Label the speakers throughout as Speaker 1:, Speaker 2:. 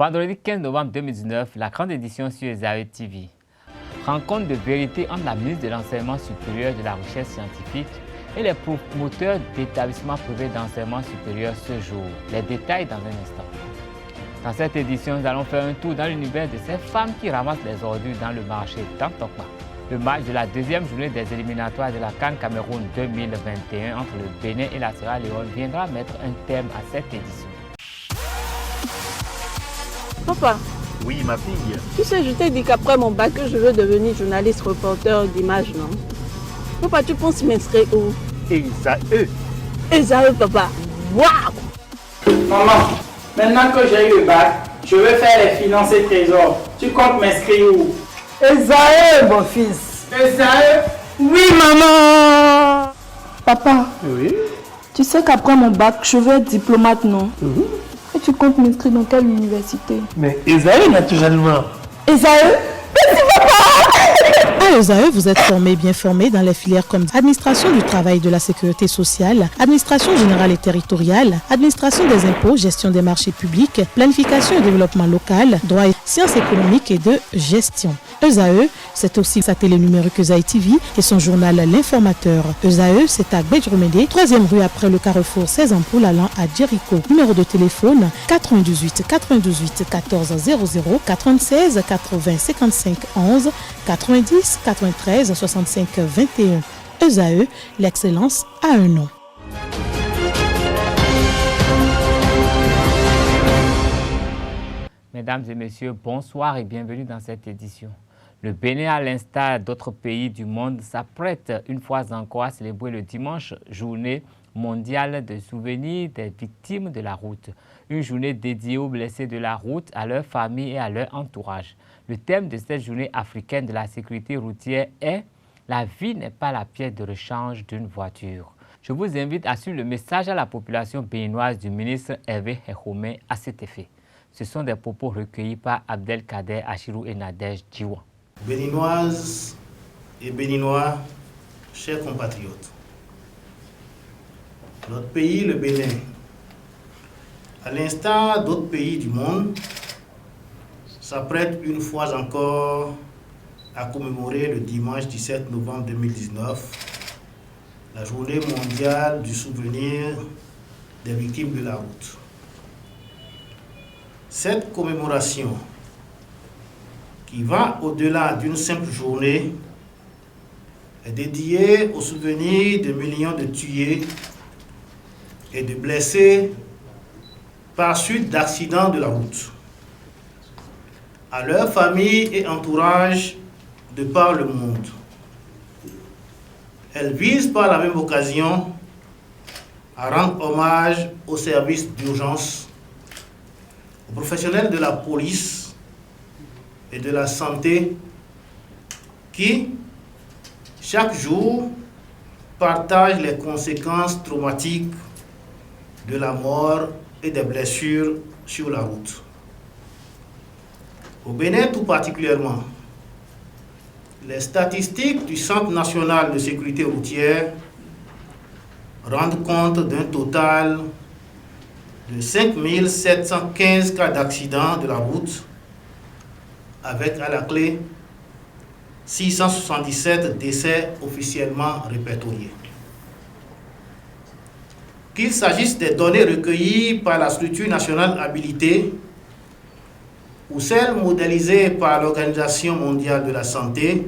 Speaker 1: Vendredi 15 novembre 2019, la grande édition sur Esaü TV. Rencontre de vérité entre la ministre de l'Enseignement supérieur et de la Recherche scientifique et les promoteurs d'établissements privés d'enseignement supérieur ce jour. Les détails dans un instant. Dans cette édition, nous allons faire un tour dans l'univers de ces femmes qui ramassent les ordures dans le marché d'Antokma. Le match de la deuxième journée des éliminatoires de la CAN Cameroun 2021 entre le Bénin et la Sierra Leone viendra mettre un terme à cette édition.
Speaker 2: Papa.
Speaker 3: Oui, ma fille.
Speaker 2: Tu sais, je t'ai dit qu'après mon bac, je veux devenir journaliste reporter d'images, non? Papa, tu penses m'inscrire où?
Speaker 3: Esaü.
Speaker 2: Esaü, papa. Waouh!
Speaker 4: Maman, maintenant que j'ai eu le bac, je veux faire les finances et trésors. Tu comptes m'inscrire où?
Speaker 5: Esaü, mon fils.
Speaker 4: Esaü?
Speaker 5: Oui, maman. Papa,
Speaker 3: Oui.
Speaker 5: tu sais qu'après mon bac, je veux être diplomate, non? Et tu comptes m'inscrire dans quelle université?
Speaker 3: Mais Esaü, naturellement.
Speaker 5: Esaü?
Speaker 6: À Esaü, vous êtes bien formé dans les filières comme administration du travail et de la sécurité sociale, administration générale et territoriale, administration des impôts, gestion des marchés publics, planification et développement local, droit et sciences économiques et de gestion. Esaü, c'est aussi sa télé numérique Esaü TV et son journal L'Informateur. Esaü, c'est à Bedjromede, 3e rue après le carrefour 16 ampoules allant à Jericho. Numéro de téléphone 98 98 14 00 96 80 55 11 90 93 65 21. Esaü, l'excellence a un nom.
Speaker 1: Mesdames et messieurs, bonsoir et bienvenue dans cette édition. Le Bénin, à l'instar d'autres pays du monde, s'apprête une fois encore à célébrer le dimanche, journée mondiale de souvenirs des victimes de la route. Une journée dédiée aux blessés de la route, à leurs familles et à leur entourage. Le thème de cette journée africaine de la sécurité routière est « La vie n'est pas la pièce de rechange d'une voiture ». Je vous invite à suivre le message à la population béninoise du ministre Hervé Hekome à cet effet. Ce sont des propos recueillis par Abdelkader Achirou et Nadège Djiwa.
Speaker 7: Béninoises et Béninois, chers compatriotes, notre pays, le Bénin, à l'instar d'autres pays du monde, s'apprête une fois encore à commémorer le dimanche 17 novembre 2019 la journée mondiale du souvenir des victimes de la route. Cette commémoration, qui va au-delà d'une simple journée, est dédiée au souvenir de millions de tués et de blessés par suite d'accidents de la route, à leurs familles et entourages de par le monde. Elle vise par la même occasion à rendre hommage aux services d'urgence, aux professionnels de la police et de la santé qui, chaque jour, partagent les conséquences traumatiques de la mort et des blessures sur la route. Au Bénin tout particulièrement, les statistiques du Centre national de sécurité routière rendent compte d'un total de 5 715 cas d'accidents de la route, avec à la clé 677 décès officiellement répertoriés. Qu'il s'agisse des données recueillies par la structure nationale habilitée ou celles modélisées par l'Organisation mondiale de la santé,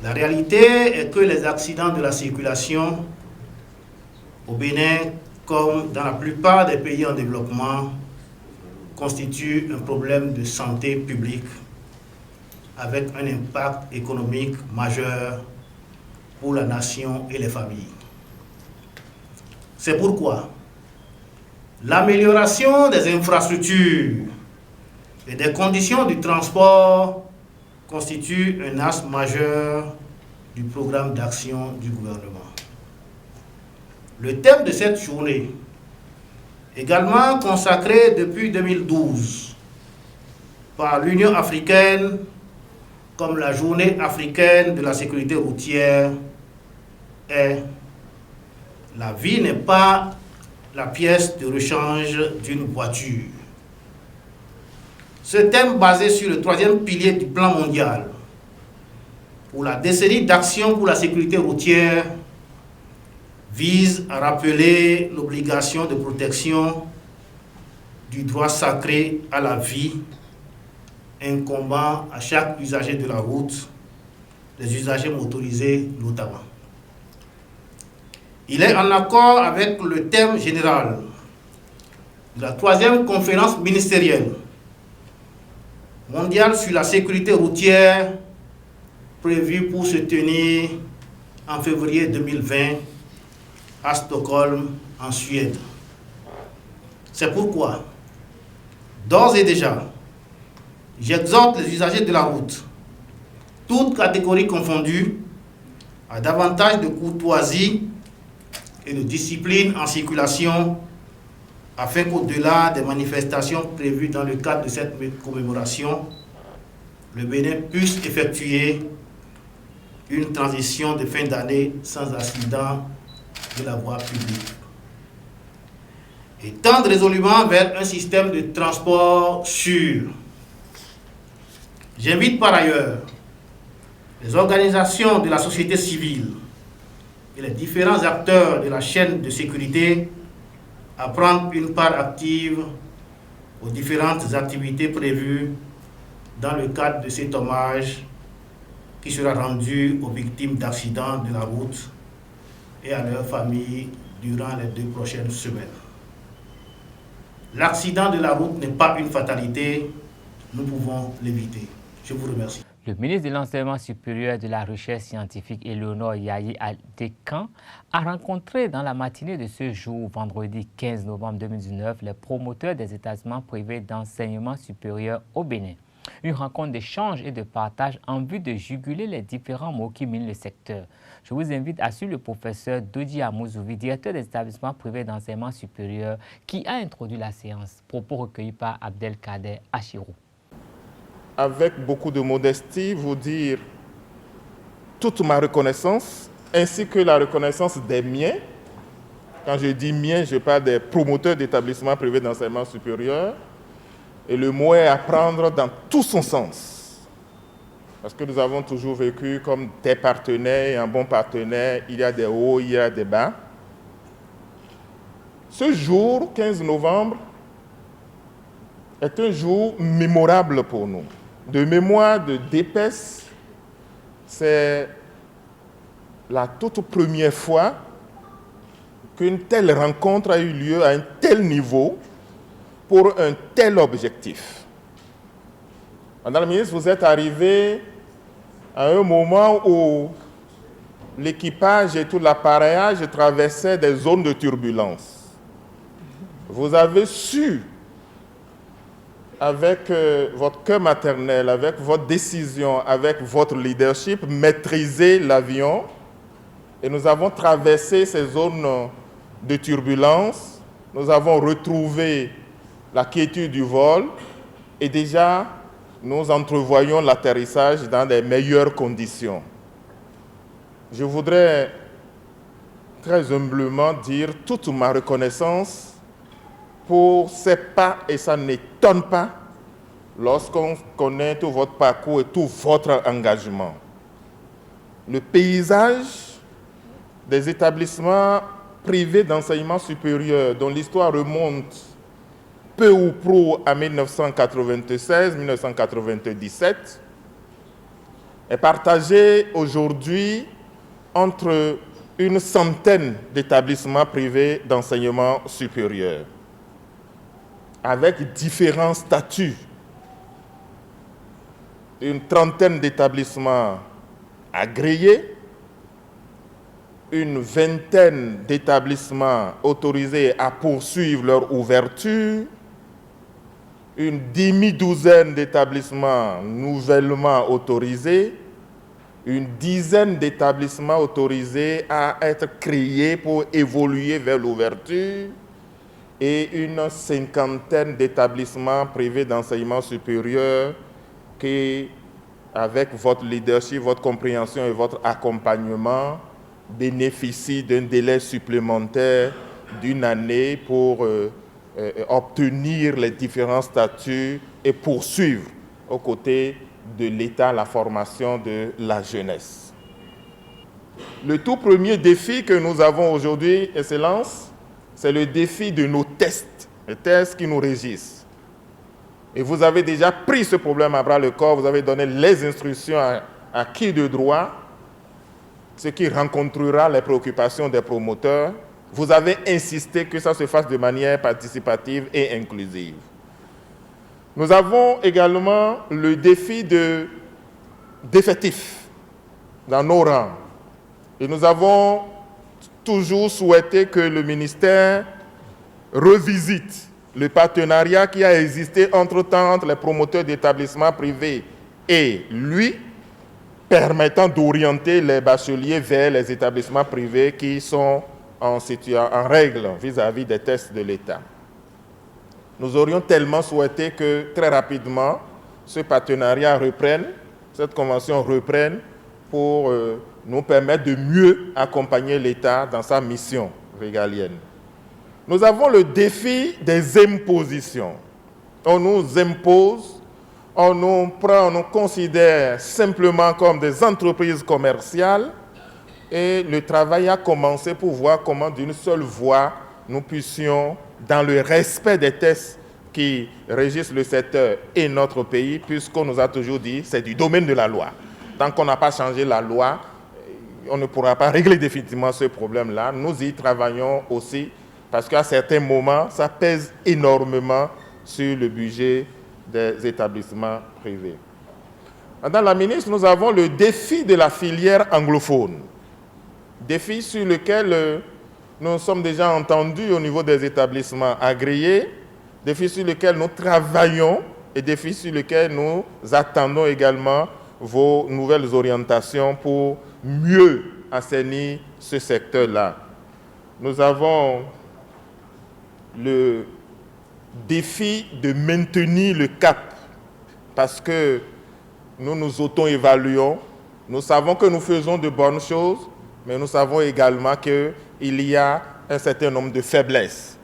Speaker 7: la réalité est que les accidents de la circulation au Bénin, comme dans la plupart des pays en développement, constituent un problème de santé publique avec un impact économique majeur pour la nation et les familles. C'est pourquoi l'amélioration des infrastructures et des conditions du transport constitue un axe majeur du programme d'action du gouvernement. Le thème de cette journée, également consacré depuis 2012 par l'Union africaine comme la journée africaine de la sécurité routière, est « La vie n'est pas la pièce de rechange d'une voiture ». Ce thème, basé sur le troisième pilier du plan mondial pour la décennie d'action pour la sécurité routière, vise à rappeler l'obligation de protection du droit sacré à la vie incombant à chaque usager de la route, les usagers motorisés notamment. Il est en accord avec le thème général de la troisième conférence ministérielle mondiale sur la sécurité routière prévue pour se tenir en février 2020 à Stockholm, en Suède. C'est pourquoi, d'ores et déjà, j'exhorte les usagers de la route, toutes catégories confondues, à davantage de courtoisie et de discipline en circulation, afin qu'au-delà des manifestations prévues dans le cadre de cette commémoration, le Bénin puisse effectuer une transition de fin d'année sans accident de la voie publique et tendre résolument vers un système de transport sûr. J'invite par ailleurs les organisations de la société civile et les différents acteurs de la chaîne de sécurité à prendre une part active aux différentes activités prévues dans le cadre de cet hommage qui sera rendu aux victimes d'accidents de la route et à leurs familles durant les 2 prochaines semaines. L'accident de la route n'est pas une fatalité, nous pouvons l'éviter. Je vous remercie.
Speaker 1: Le ministre de l'Enseignement supérieur de la Recherche scientifique, Eleonore Yaye Adekan, a rencontré dans la matinée de ce jour, vendredi 15 novembre 2019, les promoteurs des établissements privés d'enseignement supérieur au Bénin. Une rencontre d'échange et de partage en vue de juguler les différents maux qui minent le secteur. Je vous invite à suivre le professeur Dodi Amouzoui, directeur des établissements privés d'enseignement supérieur, qui a introduit la séance. Propos recueillis par Abdelkader Achirou.
Speaker 8: Avec beaucoup de modestie, vous dire toute ma reconnaissance, ainsi que la reconnaissance des miens. Quand je dis miens, je parle des promoteurs d'établissements privés d'enseignement supérieur. Et le mot est à prendre dans tout son sens. Parce que nous avons toujours vécu comme des partenaires et un bon partenaire. Il y a des hauts, il y a des bas. Ce jour, 15 novembre, est un jour mémorable pour nous. De mémoire de DPES, c'est la toute première fois qu'une telle rencontre a eu lieu à un tel niveau pour un tel objectif. Madame la ministre, vous êtes arrivé à un moment où l'équipage et tout l'appareillage traversaient des zones de turbulence. Vous avez su, avec votre cœur maternel, avec votre décision, avec votre leadership, maîtriser l'avion. Et nous avons traversé ces zones de turbulence. Nous avons retrouvé la quiétude du vol. Et déjà, nous entrevoyons l'atterrissage dans les meilleures conditions. Je voudrais très humblement dire toute ma reconnaissance pour ces pas, et ça n'étonne pas lorsqu'on connaît tout votre parcours et tout votre engagement. Le paysage des établissements privés d'enseignement supérieur, dont l'histoire remonte peu ou prou à 1996-1997, est partagé aujourd'hui entre une centaine d'établissements privés d'enseignement supérieur, avec différents statuts. Une trentaine d'établissements agréés, une vingtaine d'établissements autorisés à poursuivre leur ouverture, une demi-douzaine d'établissements nouvellement autorisés, une dizaine d'établissements autorisés à être créés pour évoluer vers l'ouverture, et une cinquantaine d'établissements privés d'enseignement supérieur qui, avec votre leadership, votre compréhension et votre accompagnement, bénéficient d'un délai supplémentaire d'1 année pour obtenir les différents statuts et poursuivre aux côtés de l'État la formation de la jeunesse. Le tout premier défi que nous avons aujourd'hui, Excellence, c'est le défi de nos tests, les tests qui nous régissent. Et vous avez déjà pris ce problème à bras le corps, vous avez donné les instructions à qui de droit, ce qui rencontrera les préoccupations des promoteurs. Vous avez insisté que ça se fasse de manière participative et inclusive. Nous avons également le défi d'effectifs dans nos rangs. Et nous avons toujours souhaité que le ministère revisite le partenariat qui a existé entre-temps entre les promoteurs d'établissements privés et lui, permettant d'orienter les bacheliers vers les établissements privés qui sont en règle vis-à-vis des tests de l'État. Nous aurions tellement souhaité que très rapidement, ce partenariat reprenne, cette convention reprenne pour nous permettre de mieux accompagner l'État dans sa mission régalienne. Nous avons le défi des impositions. On nous impose, on nous prend, on nous considère simplement comme des entreprises commerciales et le travail a commencé pour voir comment d'une seule voix nous puissions, dans le respect des tests qui régissent le secteur et notre pays, puisqu'on nous a toujours dit c'est du domaine de la loi. Tant qu'on n'a pas changé la loi, on ne pourra pas régler définitivement ce problème-là. Nous y travaillons aussi parce qu'à certains moments, ça pèse énormément sur le budget des établissements privés. Madame la ministre, nous avons le défi de la filière anglophone, défi sur lequel nous sommes déjà entendus au niveau des établissements agréés, défi sur lequel nous travaillons et défi sur lequel nous attendons également vos nouvelles orientations pour mieux assainir ce secteur-là. Nous avons le défi de maintenir le cap parce que nous nous auto-évaluons. Nous savons que nous faisons de bonnes choses, mais nous savons également qu'il y a un certain nombre de faiblesses.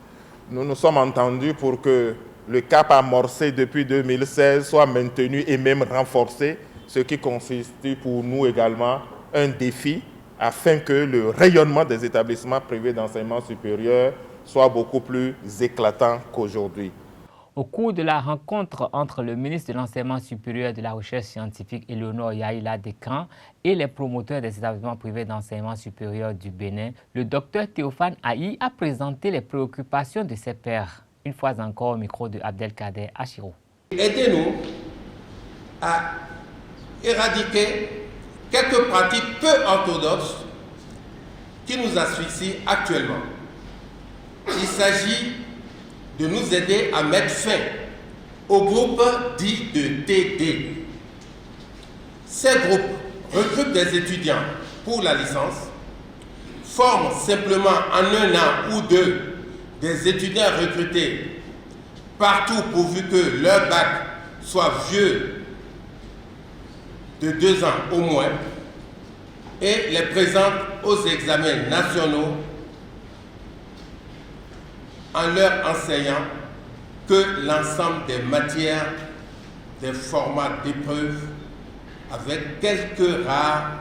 Speaker 8: Nous nous sommes entendus pour que le cap amorcé depuis 2016 soit maintenu et même renforcé, ce qui constitue pour nous également un défi afin que le rayonnement des établissements privés d'enseignement supérieur soit beaucoup plus éclatant qu'aujourd'hui.
Speaker 1: Au cours de la rencontre entre le ministre de l'Enseignement supérieur et de la Recherche scientifique, Eleonore Yaïla Descamps, et les promoteurs des établissements privés d'enseignement supérieur du Bénin, le docteur Théophane Aï a présenté les préoccupations de ses pairs, une fois encore au micro de Abdelkader Achiro.
Speaker 9: Aidez-nous à éradiquer quelques pratiques peu orthodoxes qui nous asphyxient actuellement. Il s'agit de nous aider à mettre fin au groupe dit de TD. Ces groupes recrutent des étudiants pour la licence, forment simplement en un an ou deux des étudiants recrutés partout pourvu que leur bac soit vieux de 2 ans au moins et les présentent aux examens nationaux en leur enseignant que l'ensemble des matières, des formats d'épreuves, avec quelques rares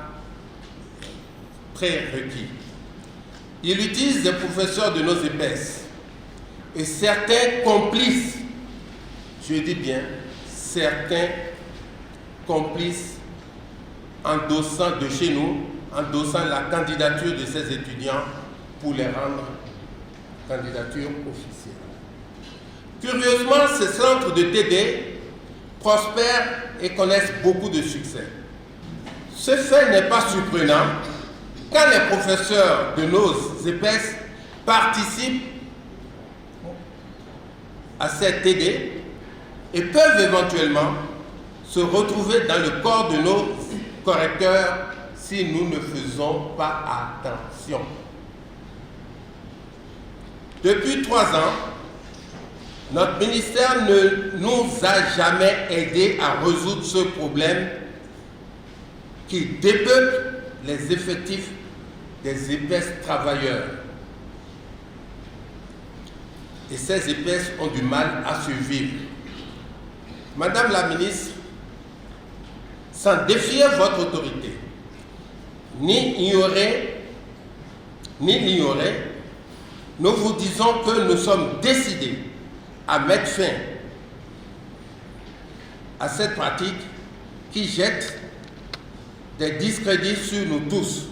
Speaker 9: prérequis. Il utilise des professeurs de nos EPS et certains complices, je dis bien certains complices endossant de chez nous, endossant la candidature de ces étudiants pour les rendre candidature officielle. Curieusement, ces centres de TD prospèrent et connaissent beaucoup de succès. Ce fait n'est pas surprenant quand les professeurs de nos EPS participent à cette TD et peuvent éventuellement se retrouver dans le corps de nos correcteurs si nous ne faisons pas attention. Depuis 3 ans, notre ministère ne nous a jamais aidés à résoudre ce problème qui dépeuple les effectifs des EPS travailleurs. Et ces EPS ont du mal à survivre. Madame la ministre, sans défier votre autorité, ni ignorer, nous vous disons que nous sommes décidés à mettre fin à cette pratique qui jette des discrédits sur nous tous.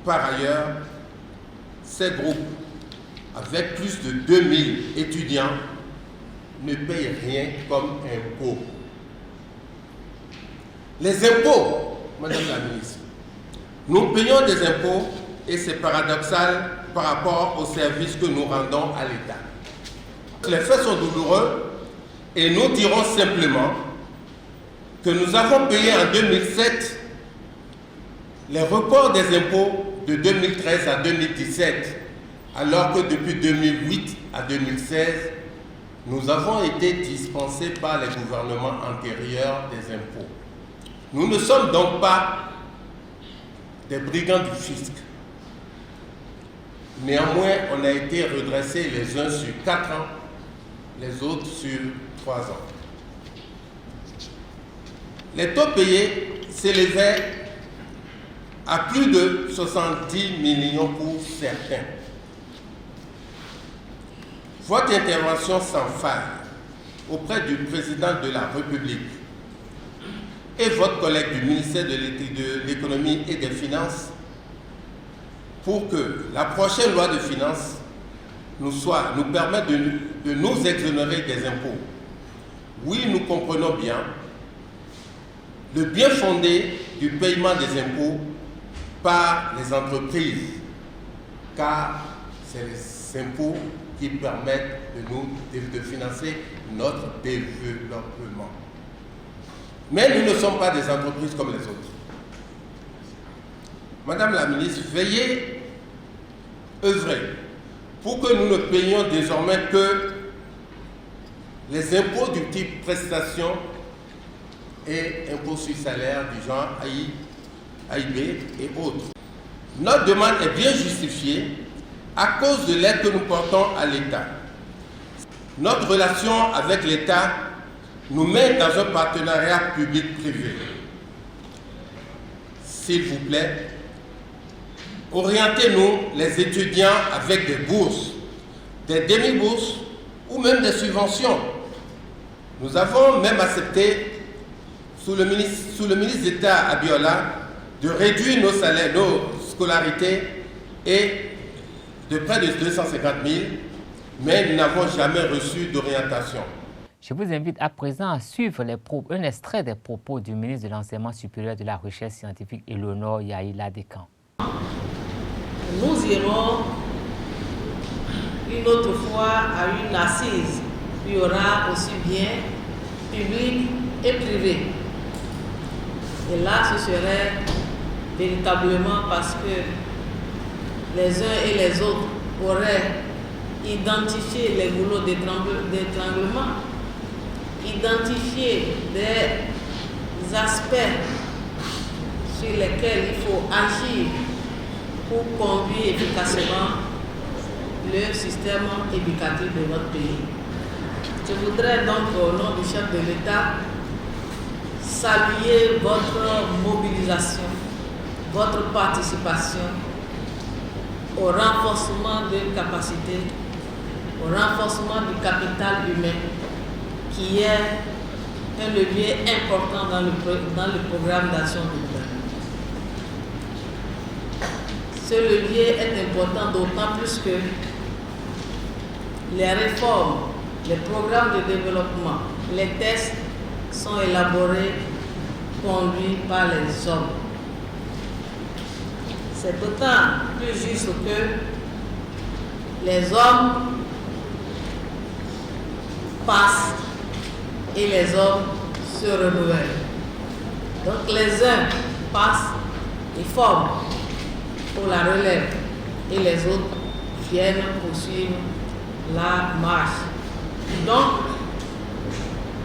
Speaker 9: Par ailleurs, ces groupes, avec plus de 2000 étudiants, ne payent rien comme impôt. Les impôts, Madame la ministre, nous payons des impôts et c'est paradoxal par rapport aux services que nous rendons à l'État. Les faits sont douloureux et nous dirons simplement que nous avons payé en 2007 les reports des impôts de 2013 à 2017, alors que depuis 2008 à 2016, nous avons été dispensés par les gouvernements antérieurs des impôts. Nous ne sommes donc pas des brigands du fisc. Néanmoins, on a été redressés les uns sur 4 ans, les autres sur 3 ans. Les taux payés s'élevaient à plus de 70 millions pour certains. Votre intervention sans faille auprès du président de la République et votre collègue du ministère de l'Économie et des Finances pour que la prochaine loi de finances nous permette de nous exonérer des impôts. Oui, nous comprenons bien le bien fondé du paiement des impôts par les entreprises, car c'est les impôts qui permettent de financer notre développement. Mais nous ne sommes pas des entreprises comme les autres. Madame la ministre, veillez, œuvrez pour que nous ne payions désormais que les impôts du type prestations et impôts sur salaire du genre AIB et autres. Notre demande est bien justifiée à cause de l'aide que nous portons à l'État. Notre relation avec l'État nous met dans un partenariat public-privé. S'il vous plaît, orientez-nous les étudiants avec des bourses, des demi-bourses ou même des subventions. Nous avons même accepté, sous le ministre d'État Abiola, de réduire nos salaires, nos scolarités et de près de 250 000, mais nous n'avons jamais reçu d'orientation.
Speaker 1: Je vous invite à présent à suivre un extrait des propos du ministre de l'Enseignement supérieur de la Recherche scientifique, Eleonore Yaïla Descamps.
Speaker 2: Nous irons une autre fois à une assise. Il y aura aussi bien public et privé. Et là, ce serait véritablement parce que les uns et les autres auraient identifié les boulots d'étranglement, identifié des aspects sur lesquels il faut agir pour conduire efficacement le système éducatif de notre pays. Je voudrais donc, au nom du chef de l'État, saluer votre mobilisation, votre participation au renforcement des capacités, au renforcement du capital humain, qui est un levier important dans le programme d'action du gouvernement. Ce levier est important d'autant plus que les réformes, les programmes de développement, les tests sont élaborés, conduits par les hommes. C'est d'autant plus juste que les hommes passent et les hommes se renouvellent. Donc les uns passent et forment pour la relève et les autres viennent poursuivre la marche. Donc,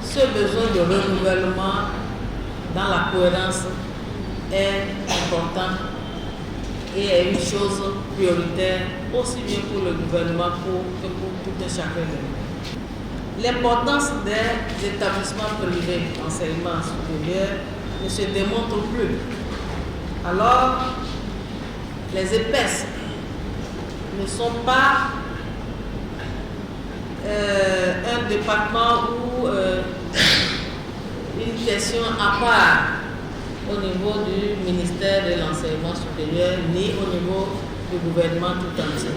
Speaker 2: ce besoin de renouvellement dans la cohérence est important et est une chose prioritaire aussi bien pour le gouvernement que pour tout un chacun de nous. l'importance des établissements privés d'enseignement supérieur ne se démontre plus. Alors, les EPES ne sont pas un département ou une question à part au niveau du ministère de l'enseignement supérieur ni au niveau du gouvernement tout entier.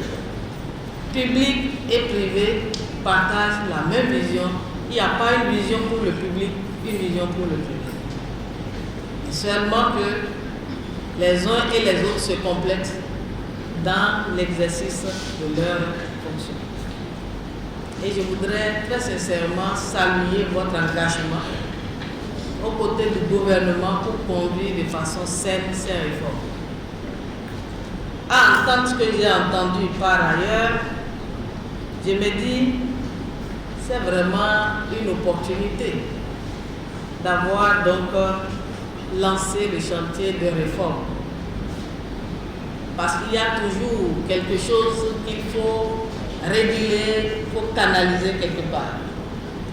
Speaker 2: Public et privé partagent la même vision. Il n'y a pas une vision pour le public, une vision pour le privé. Seulement que les uns et les autres se complètent dans l'exercice de leurs fonctions. Et je voudrais très sincèrement saluer votre engagement aux côtés du gouvernement pour conduire de façon saine ces réformes. À entendre ce que j'ai entendu par ailleurs, je me dis, c'est vraiment une opportunité d'avoir donc lancé le chantier de réforme. Parce qu'il y a toujours quelque chose qu'il faut réguler, il faut canaliser quelque part.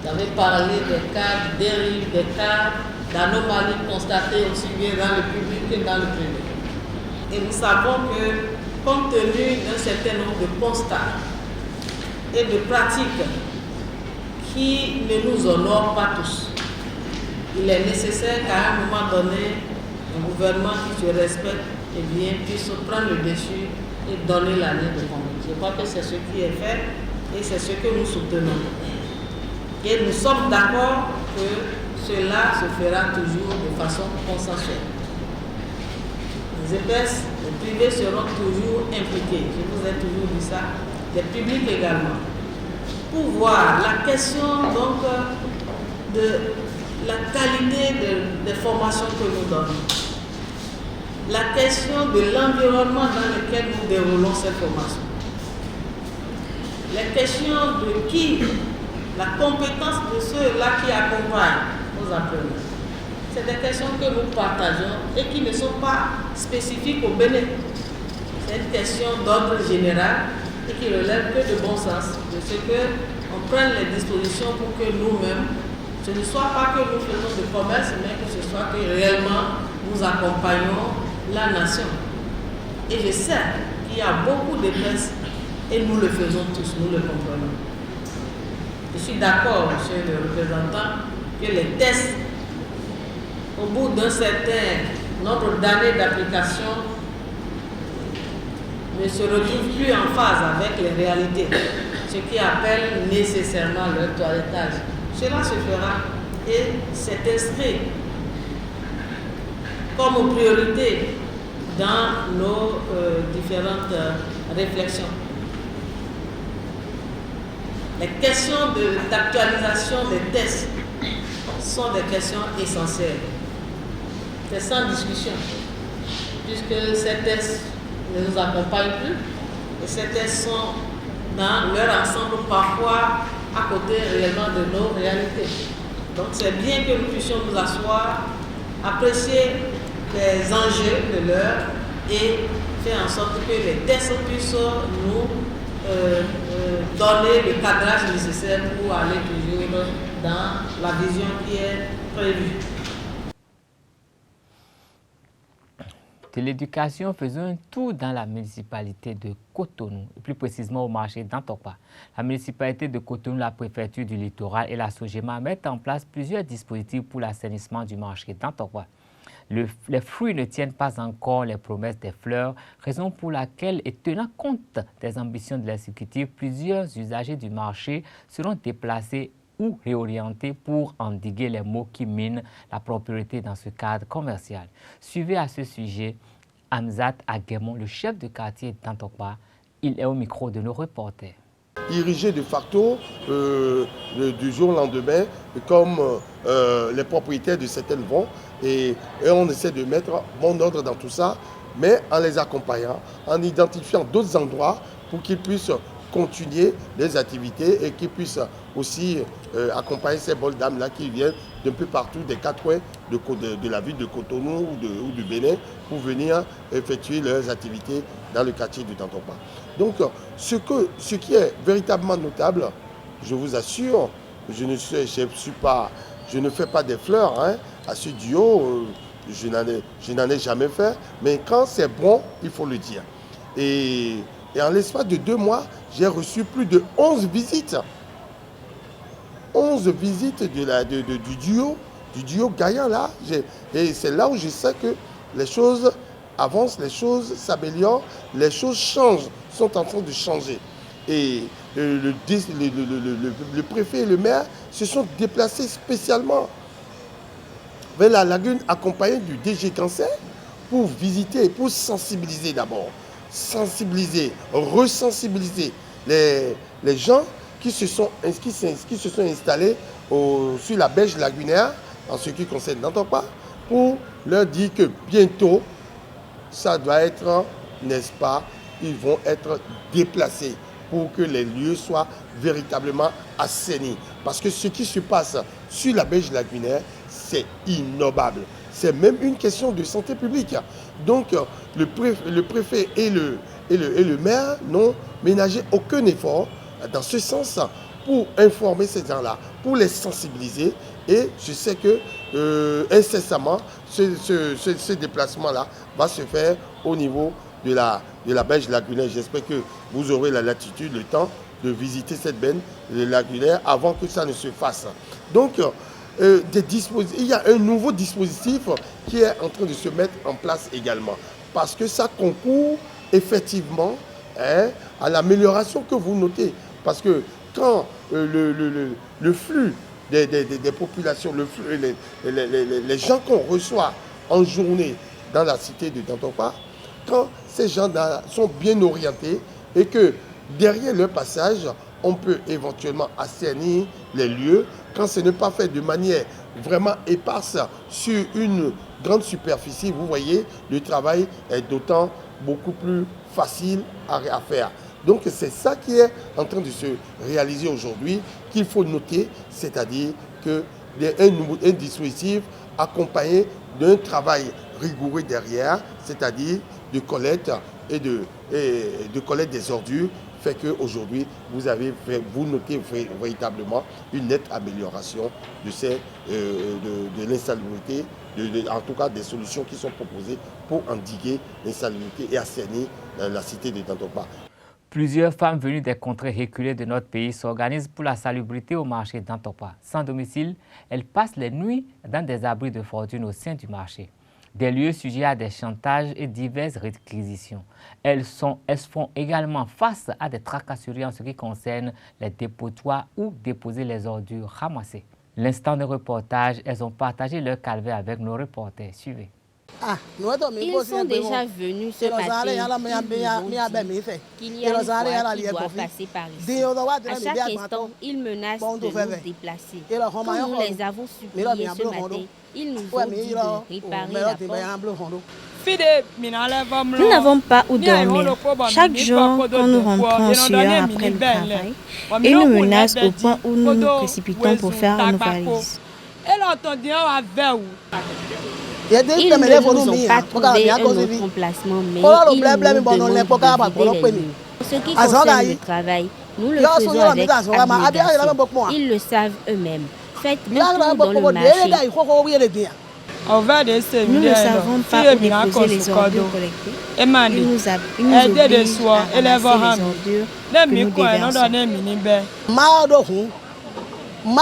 Speaker 2: Vous avez parlé des cas de dérive, des cas d'anomalies constatées aussi bien dans le public que dans le privé. Et nous savons que, compte tenu d'un certain nombre de constats et de pratiques qui ne nous honorent pas tous, il est nécessaire qu'à un moment donné, un gouvernement qui se respecte puisse prendre le dessus et donner la ligne de conduite. Je crois que c'est ce qui est fait et c'est ce que nous soutenons. Et nous sommes d'accord que cela se fera toujours de façon consensuelle. Les EPES, les privés seront toujours impliqués. Je vous ai toujours dit ça. Les publics également. Pour voir la question donc de la qualité des formations que nous donnons. La question de l'environnement dans lequel nous déroulons cette formation. Les questions de qui, la compétence de ceux-là qui accompagnent nos apprenants. C'est des questions que nous partageons et qui ne sont pas spécifiques au Bénin. C'est une question d'ordre général et qui relève que de bon sens, de ce qu'on prenne les dispositions pour que nous-mêmes, ce ne soit pas que nous faisons du commerce, mais que ce soit que réellement nous accompagnons la nation. Et je sais qu'il y a beaucoup de tests et nous le faisons tous, nous le comprenons. Je suis d'accord, monsieur le représentant, que les tests, au bout d'un certain nombre d'années d'application, ne se retrouvent plus en phase avec les réalités, ce qui appelle nécessairement leur toilettage. Cela se fera et c'est inscrit comme priorité dans nos différentes réflexions. Les questions d'actualisation des tests sont des questions essentielles. C'est sans discussion, puisque ces tests ne nous accompagnent plus et ces tests sont dans leur ensemble parfois à côté réellement de nos réalités. Donc c'est bien que nous puissions nous asseoir, apprécier les enjeux de l'heure et faire en sorte que les tests puissent nous donner le cadrage nécessaire pour aller toujours dans la vision qui est prévue.
Speaker 1: De l'éducation, faisons un tour dans la municipalité de Cotonou, et plus précisément au marché d'Antokpa. La municipalité de Cotonou, la préfecture du littoral et la SOGEMA mettent en place plusieurs dispositifs pour l'assainissement du marché d'Antokpa. Les fruits ne tiennent pas encore les promesses des fleurs, raison pour laquelle, et tenant compte des ambitions de l'exécutif, plusieurs usagers du marché seront déplacés ou réorientés pour endiguer les maux qui minent la propriété dans ce cadre commercial. Suivez à ce sujet Hamzat Aguemon, le chef de quartier d'Antokpa. Il est au micro de nos reporters.
Speaker 10: Irrigé de facto du jour au lendemain, comme les propriétaires de certaines vont, et on essaie de mettre bon ordre dans tout ça, mais en les accompagnant, en identifiant d'autres endroits pour qu'ils puissent continuer les activités et qu'ils puissent aussi accompagner ces bonnes dames-là qui viennent d'un peu partout, des quatre coins de la ville de Cotonou ou du Bénin, pour venir effectuer leurs activités dans le quartier du Tantokpa. Donc, ce qui est véritablement notable, je vous assure, je ne fais pas des fleurs hein, à ce duo. Je n'en ai jamais fait. Mais quand c'est bon, il faut le dire. Et en l'espace de 2 mois, j'ai reçu plus de 11 visites. 11 visites du duo gagnant là. Et c'est là où je sais que les choses avancent, les choses s'améliorent, les choses changent, sont en train de changer. Et le préfet et le maire se sont déplacés spécialement vers la lagune accompagnée du DG Cancer pour visiter et pour sensibiliser d'abord. Sensibiliser, resensibiliser les gens qui se sont installés sur la berge lagunaire en ce qui concerne Dantopa pour leur dire que bientôt, ça doit être, n'est-ce pas, ils vont être déplacés pour que les lieux soient véritablement assainis. Parce que ce qui se passe sur la berge lagunaire, c'est innommable. C'est même une question de santé publique. Donc, le préfet et le maire n'ont ménagé aucun effort dans ce sens pour informer ces gens-là, pour les sensibiliser. Et je sais que incessamment, ce déplacement-là va se faire au niveau de la berge lagunaire. J'espère que vous aurez la latitude, le temps de visiter cette berge lagunaire avant que ça ne se fasse. Donc, il y a un nouveau dispositif qui est en train de se mettre en place également. Parce que ça concourt effectivement à l'amélioration que vous notez. Parce que quand le flux des populations, les gens qu'on reçoit en journée dans la cité de Dantopa, quand ces gens sont bien orientés et que derrière leur passage, on peut éventuellement assainir les lieux quand ce n'est pas fait de manière vraiment éparse sur une grande superficie. Vous voyez, le travail est d'autant beaucoup plus facile à faire. Donc c'est ça qui est en train de se réaliser aujourd'hui, qu'il faut noter, c'est-à-dire qu'un dispositif accompagné d'un travail rigoureux derrière, c'est-à-dire de collecte et de collecte des ordures, fait qu'aujourd'hui, vous notez véritablement une nette amélioration de l'insalubrité, en tout cas des solutions qui sont proposées pour endiguer l'insalubrité et assainir la cité de Dantopa.
Speaker 1: Plusieurs femmes venues des contrées reculées de notre pays s'organisent pour la salubrité au marché d'Dantopa. Sans domicile, elles passent les nuits dans des abris de fortune au sein du marché. Des lieux sujets à des chantages et diverses réquisitions. Elles font également face à des tracasseries en ce qui concerne les dépotoirs ou déposer les ordures ramassées. L'instant de reportage, elles ont partagé leur calvaire avec nos reporters. Suivez.
Speaker 11: Ils sont déjà venus ce matin. Qu'il y a une voie qui doit passer par ici. À chaque instant, ils menacent de nous déplacer. Quand nous les avons suppliés ce matin, ils nous ont dit de réparer la porte. Nous n'avons pas où dormir. Chaque jour, quand nous rentrons en sueur après le travail, ils nous menacent au point où nous nous précipitons pour faire nos valises. Ils ne nous ont pas trouvé un autre emplacement, mais ils nous demandent de vider les lieux. Ce qui concerne le travail, nous le faisons avec abnégation. Ils le savent eux-mêmes. Faites un tour dans le marché. Nous ne savons pas où déposer les ordures collectées. Ils nous obligent à ramasser les ordures que nous déversons. Nous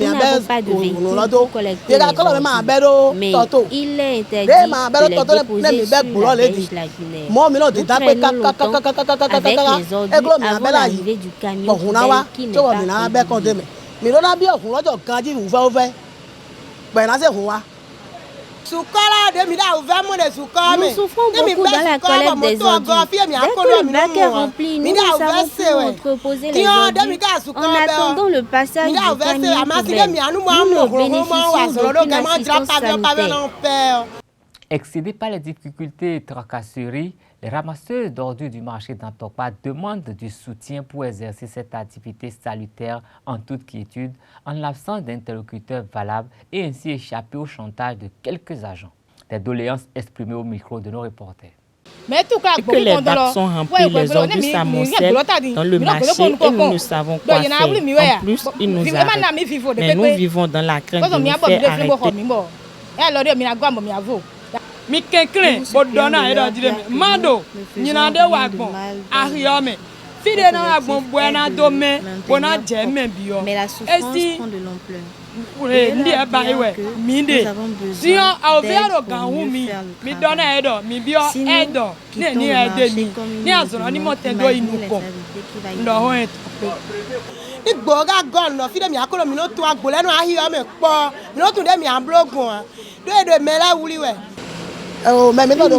Speaker 11: n'avons pas de véhicule pour collecter les ordures, mais il est interdit de les déposer sur la berge lagunaire. Nous traînons longtemps avec les ordures avant l'arrivée du camion poubelle qui n'est pas conduit. Nous souffrons beaucoup dans la collecte des ordures. Dès que le bac est rempli, nous ne savons plus entreposer les ordures. En attendant le passage du camion poubelle, nous ne bénéficions d'aucune assistance sanitaire.
Speaker 1: Excédés par les difficultés et tracasseries, les ramasseurs d'ordures du marché d'Dantopa demandent du soutien pour exercer cette activité salutaire en toute quiétude, en l'absence d'interlocuteurs valables et ainsi échapper au chantage de quelques agents. Des doléances exprimées au micro de nos reporters.
Speaker 6: Et que les bacs sont remplis, les ordures s'amoncellent dans le marché et nous ne savons quoi faire. En plus, ils nous arrêtent. Mais nous vivons dans la crainte de nous faire arrêter.
Speaker 11: Mais la souffrance prend de l'ampleur. Nous avons besoin d'aide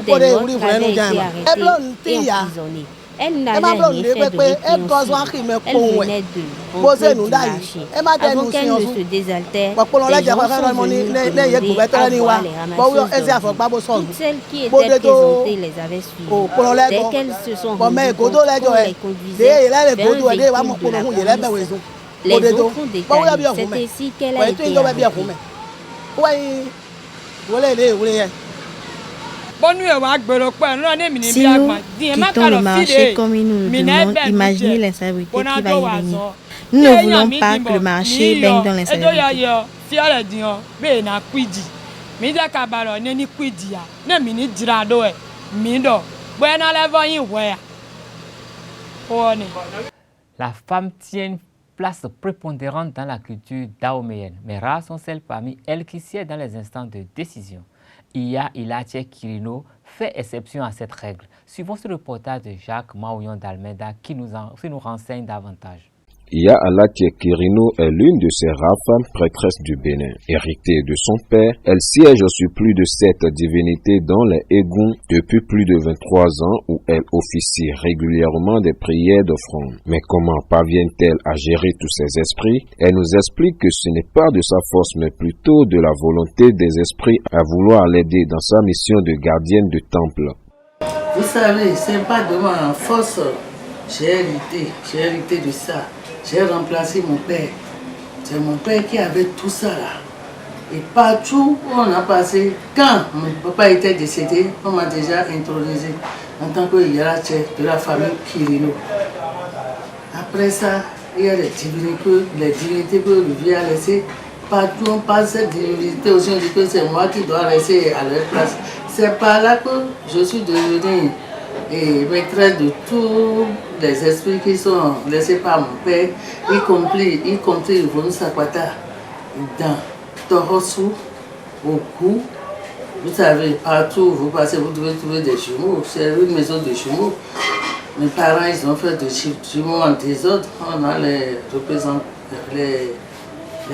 Speaker 11: pour mieux faire le travail. Sinon, quittons le marché comme une imaginez l'instabilité qui va y venir. Elle n'avait rien fait de répréhensible. Elle venait de rentrer du marché. Avant qu'elle ne se désaltère, les gens sont venus demander à voir les ramasser. Toutes celles qui étaient présentées les avaient suivies. Dès qu'elles se sont rendues compte qu'on les conduisait vers un véhicule de la police, les autres ont détaillé. C'est ainsi qu'elle a été arrêtée. Sinon, quittons le marché comme il nous le demande, imaginez l'insalubrité qui va y venir. Nous ne voulons pas que le marché baigne dans l'insalubrité.
Speaker 1: La femme tient une place prépondérante dans la culture dahoméenne, mais rares sont celles parmi elles qui siègent dans les instants de décision. Iya Ilache Quirino fait exception à cette règle. Suivons ce reportage de Jacques Maouillon d'Almeida qui nous renseigne davantage.
Speaker 12: Iya Alatie Quirino est l'une de ces rares femmes prêtresses du Bénin. Héritée de son père, elle siège sur plus de 7 divinités dans les Égouts depuis plus de 23 ans où elle officie régulièrement des prières d'offrande. Mais comment parvient-elle à gérer tous ces esprits? Elle nous explique que ce n'est pas de sa force mais plutôt de la volonté des esprits à vouloir l'aider dans sa mission de gardienne de temple.
Speaker 13: Vous savez, c'est pas de ma force, j'ai hérité de ça. J'ai remplacé mon père. C'est mon père qui avait tout ça là. Et partout où on a passé, quand mon papa était décédé, on m'a déjà intronisé en tant que hiérarche de la famille Quirino. Après ça, il y a les divinités que le vieux a laissées. Partout on passe cette divinité aussi, on dit que c'est moi qui dois rester à leur place. C'est par là que je suis devenue maîtresse de tous les esprits qui sont laissés par mon père, y compris Yvonne Sakwata, dans Torosu, au cou. Vous savez, partout où vous passez, vous devez trouver des jumeaux. C'est une maison de jumeaux. Mes parents, ils ont fait des jumeaux en désordre. On a les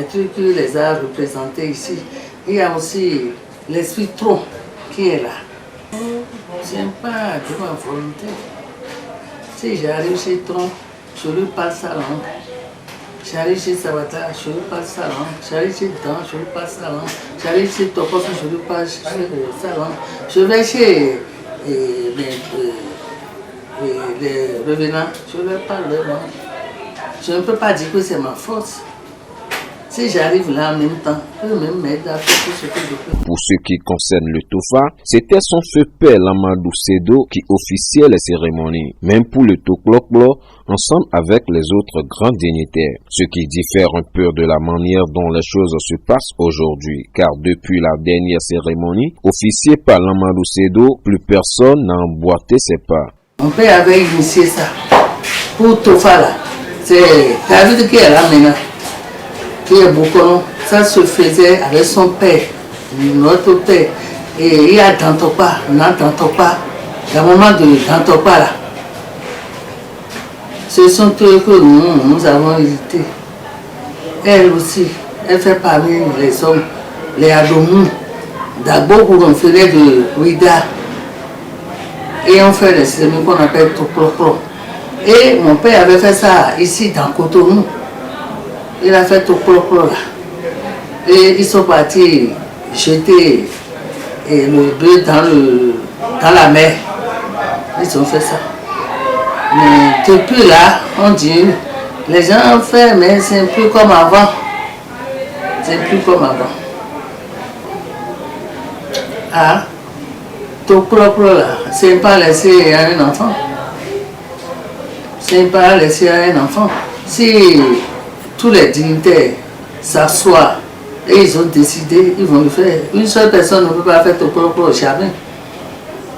Speaker 13: trucs qui les a représentés ici. Il y a aussi l'esprit tronc qui est là. Ce n'est pas de ma volonté. Si j'arrive chez Tron, je lui passe sa langue. J'arrive chez Sabata, je lui passe sa langue. J'arrive chez Dan, je lui passe sa langue. J'arrive chez Tokos, je lui passe sa langue. Je vais chez les revenants, je leur parle leur langue. Je ne peux pas dire que c'est ma force. Si j'arrive là en même temps, eux-mêmes m'aident à faire tout ce que je peux.
Speaker 12: Pour ce qui concerne le Tofa, c'était son feu père Lamadou Sedo qui officiait les cérémonies. Même pour le Tokloklo, ensemble avec les autres grands dignitaires. Ce qui diffère un peu de la manière dont les choses se passent aujourd'hui. Car depuis la dernière cérémonie, officiée par Lamadou Sedo, plus personne n'a emboîté ses pas.
Speaker 13: Mon père avait initié ça. Pour Tofa là, c'est David qui est là maintenant. Qui est beaucoup, ça se faisait avec son père, notre père. Et il y a Dantopa, Dantopa, le moment de Dantopa là. Ce sont eux que nous avons hérité. Elle aussi, elle fait parmi les hommes, les Adomou. D'abord, on faisait de Ouida. Et on fait les cérémonies qu'on appelle Tokloklo. Et mon père avait fait ça ici dans Cotonou. Il a fait tout propre là. Et ils sont partis jeter le bœuf dans la mer. Ils ont fait ça. Mais depuis là, on dit, les gens ont fait, mais c'est plus comme avant. C'est plus comme avant. Ah, Ton propre là, c'est pas laisser à un enfant. C'est pas laisser à un enfant. Si tous les dignitaires s'assoient et ils ont décidé, ils vont le faire. Une seule personne ne peut pas faire ton propre jamais.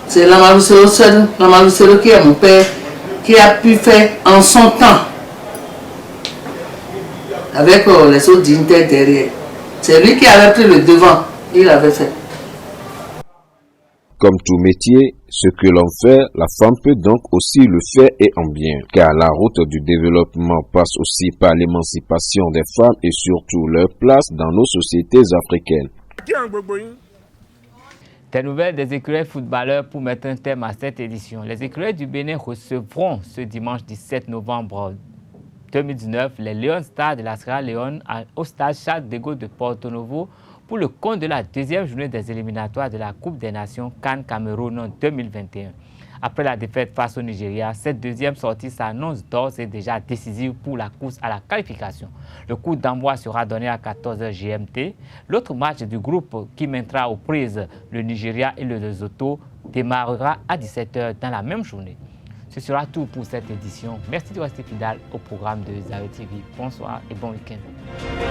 Speaker 13: C'est la Maloussero seule, la Maloussero qui est mon père, qui a pu faire en son temps, avec les autres dignitaires derrière. C'est lui qui avait pris le devant, il avait fait.
Speaker 12: Comme tout métier, ce que l'on fait, la femme peut donc aussi le faire et en bien. Car la route du développement passe aussi par l'émancipation des femmes et surtout leur place dans nos sociétés africaines.
Speaker 1: Des nouvelles des écureuils footballeurs pour mettre un terme à cette édition. Les écureuils du Bénin recevront ce dimanche 17 novembre 2019 les Lions Stars de la Sierra Leone au stade Charles de Gaulle de Porto Novo pour le compte de la deuxième journée des éliminatoires de la Coupe des Nations CAN Cameroun 2021. Après la défaite face au Nigeria, cette deuxième sortie s'annonce d'ores et déjà décisive pour la course à la qualification. Le coup d'envoi sera donné à 14h GMT. L'autre match du groupe qui mettra aux prises le Nigeria et le Lesotho démarrera à 17h dans la même journée. Ce sera tout pour cette édition. Merci de rester fidèle au programme de Zayo TV. Bonsoir et bon week-end.